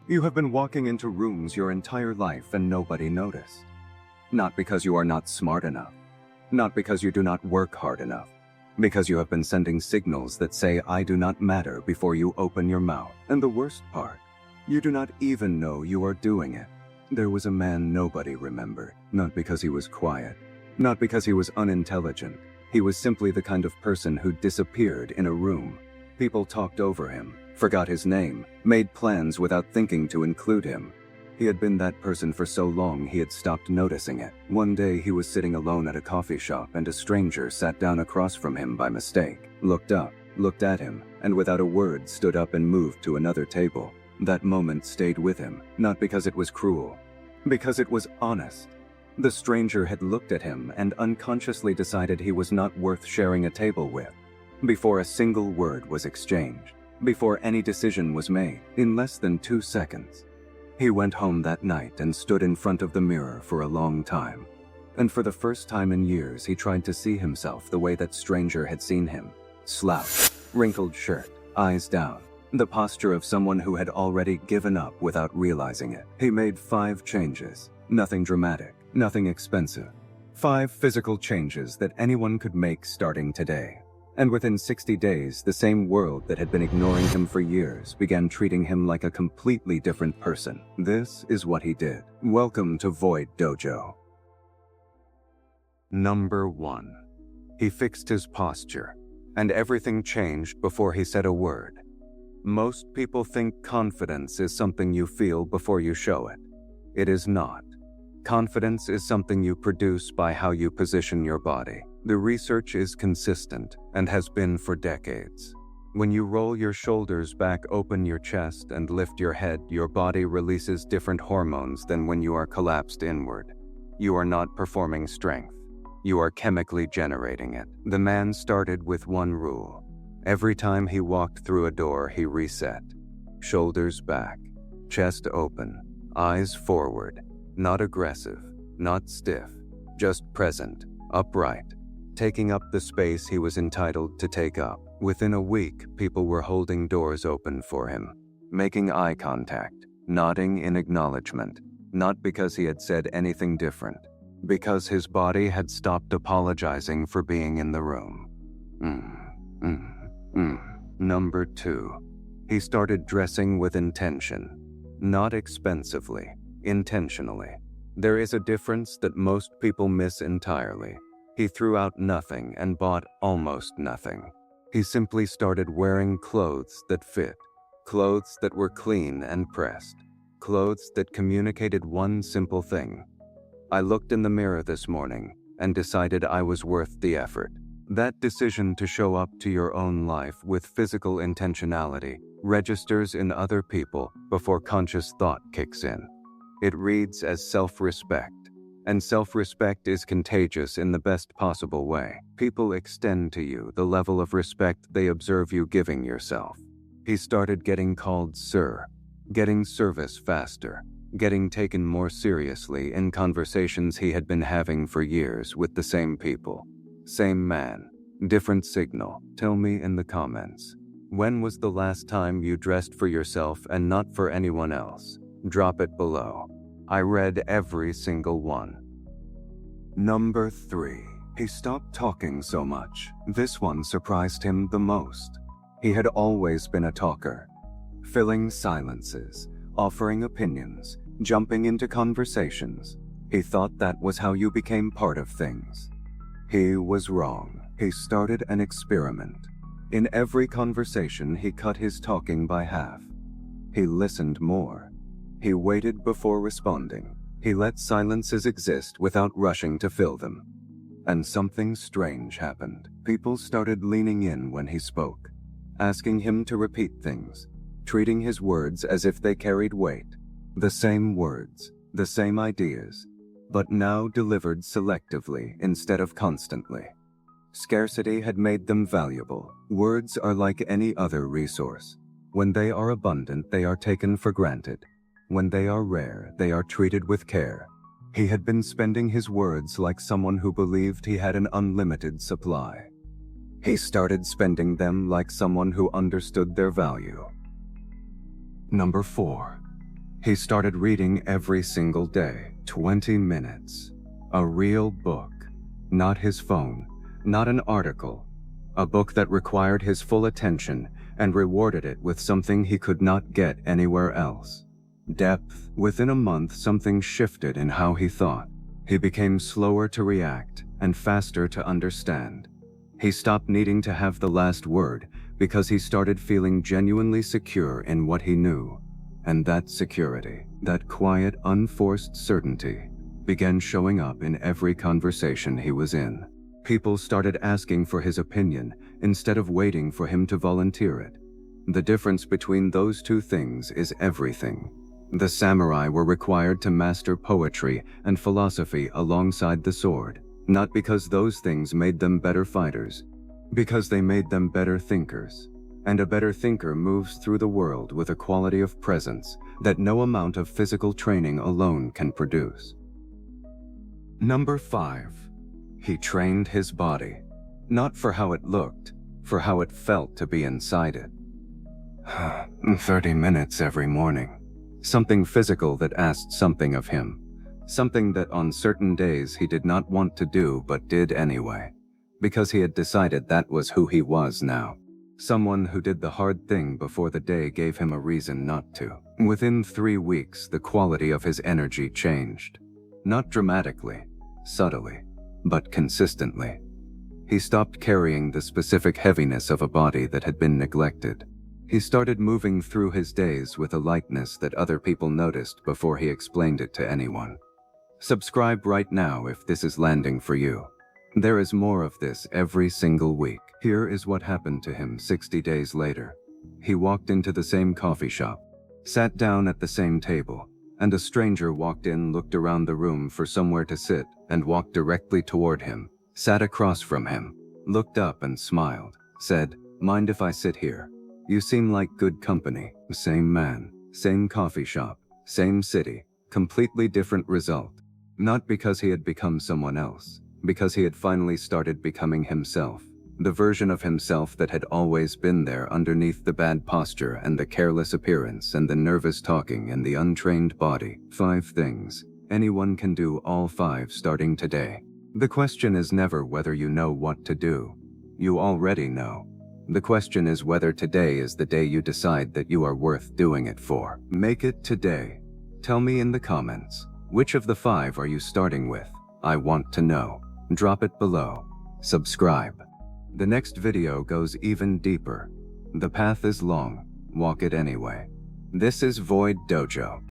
You have been walking into rooms your entire life and nobody noticed. Not because you are not smart enough. Not because you do not work hard enough. Because you have been sending signals that say I do not matter before you open your mouth. And the worst part, you do not even know you are doing it. There was a man nobody remembered, not because he was quiet, not because he was unintelligent. He was simply the kind of person who disappeared in a room. People talked over him, forgot his name, made plans without thinking to include him. He had been that person for so long he had stopped noticing it. One day he was sitting alone at a coffee shop and a stranger sat down across from him by mistake, looked up, looked at him, and without a word stood up and moved to another table. That moment stayed with him, not because it was cruel, because it was honest. The stranger had looked at him and unconsciously decided he was not worth sharing a table with. Before a single word was exchanged, before any decision was made, in less than 2 seconds. He went home that night and stood in front of the mirror for a long time. And for the first time in years, he tried to see himself the way that stranger had seen him. Slouched, wrinkled shirt, eyes down. The posture of someone who had already given up without realizing it. He made 5 changes. Nothing dramatic, nothing expensive. 5 physical changes that anyone could make starting today. And within 60 days, the same world that had been ignoring him for years began treating him like a completely different person. This is what he did. Welcome to Void Dojo. Number 1. He fixed his posture, and everything changed before he said a word. Most people think confidence is something you feel before you show it. It is not. Confidence is something you produce by how you position your body. The research is consistent and has been for decades. When you roll your shoulders back, open your chest, and lift your head, your body releases different hormones than when you are collapsed inward. You are not performing strength. You are chemically generating it. The man started with one rule. Every time he walked through a door, he reset. Shoulders back, chest open, eyes forward, not aggressive, not stiff, just present, upright, taking up the space he was entitled to take up. Within a week, people were holding doors open for him, making eye contact, nodding in acknowledgement, not because he had said anything different, because his body had stopped apologizing for being in the room. Number 2. He started dressing with intention, not expensively, intentionally. There is a difference that most people miss entirely. He threw out nothing and bought almost nothing. He simply started wearing clothes that fit, clothes that were clean and pressed, clothes that communicated one simple thing. I looked in the mirror this morning and decided I was worth the effort. That decision to show up to your own life with physical intentionality registers in other people before conscious thought kicks in. It reads as self-respect, and self-respect is contagious in the best possible way. People extend to you the level of respect they observe you giving yourself. He started getting called sir, getting service faster, getting taken more seriously in conversations he had been having for years with the same people. Same man, different signal. Tell me in the comments. When was the last time you dressed for yourself and not for anyone else? Drop it below. I read every single one. Number 3. He stopped talking so much. This one surprised him the most. He had always been a talker, filling silences, offering opinions, jumping into conversations. He thought that was how you became part of things. He was wrong. He started an experiment. In every conversation, he cut his talking by half. He listened more. He waited before responding. He let silences exist without rushing to fill them. And something strange happened. People started leaning in when he spoke, asking him to repeat things, treating his words as if they carried weight. The same words, the same ideas, but now delivered selectively instead of constantly. Scarcity had made them valuable. Words are like any other resource. When they are abundant, they are taken for granted. When they are rare, they are treated with care. He had been spending his words like someone who believed he had an unlimited supply. He started spending them like someone who understood their value. Number 4. He started reading every single day, 20 minutes. A real book. Not his phone, not an article. A book that required his full attention and rewarded it with something he could not get anywhere else. Depth. Within a month, something shifted in how he thought. He became slower to react and faster to understand. He stopped needing to have the last word because he started feeling genuinely secure in what he knew. And that security, that quiet, unforced certainty, began showing up in every conversation he was in. People started asking for his opinion instead of waiting for him to volunteer it. The difference between those two things is everything. The samurai were required to master poetry and philosophy alongside the sword, not because those things made them better fighters, because they made them better thinkers. And a better thinker moves through the world with a quality of presence that no amount of physical training alone can produce. Number 5. He trained his body, not for how it looked, for how it felt to be inside it. 30 minutes every morning. Something physical that asked something of him. Something that on certain days he did not want to do but did anyway, because he had decided that was who he was now. Someone who did the hard thing before the day gave him a reason not to. Within 3 weeks, the quality of his energy changed. Not dramatically, subtly, but consistently. He stopped carrying the specific heaviness of a body that had been neglected. He started moving through his days with a lightness that other people noticed before he explained it to anyone. Subscribe right now if this is landing for you. There is more of this every single week. Here is what happened to him 60 days later. He walked into the same coffee shop, sat down at the same table, and a stranger walked in, looked around the room for somewhere to sit, and walked directly toward him, sat across from him, looked up and smiled, said, "Mind if I sit here? You seem like good company." Same man, same coffee shop, same city, completely different result. Not because he had become someone else, because he had finally started becoming himself. The version of himself that had always been there underneath the bad posture and the careless appearance and the nervous talking and the untrained body. 5 things. Anyone can do all 5 starting today. The question is never whether you know what to do. You already know. The question is whether today is the day you decide that you are worth doing it for. Make it today. Tell me in the comments, which of the 5 are you starting with? I want to know. Drop it below. Subscribe. The next video goes even deeper. The path is long. Walk it anyway. This is Void Dojo.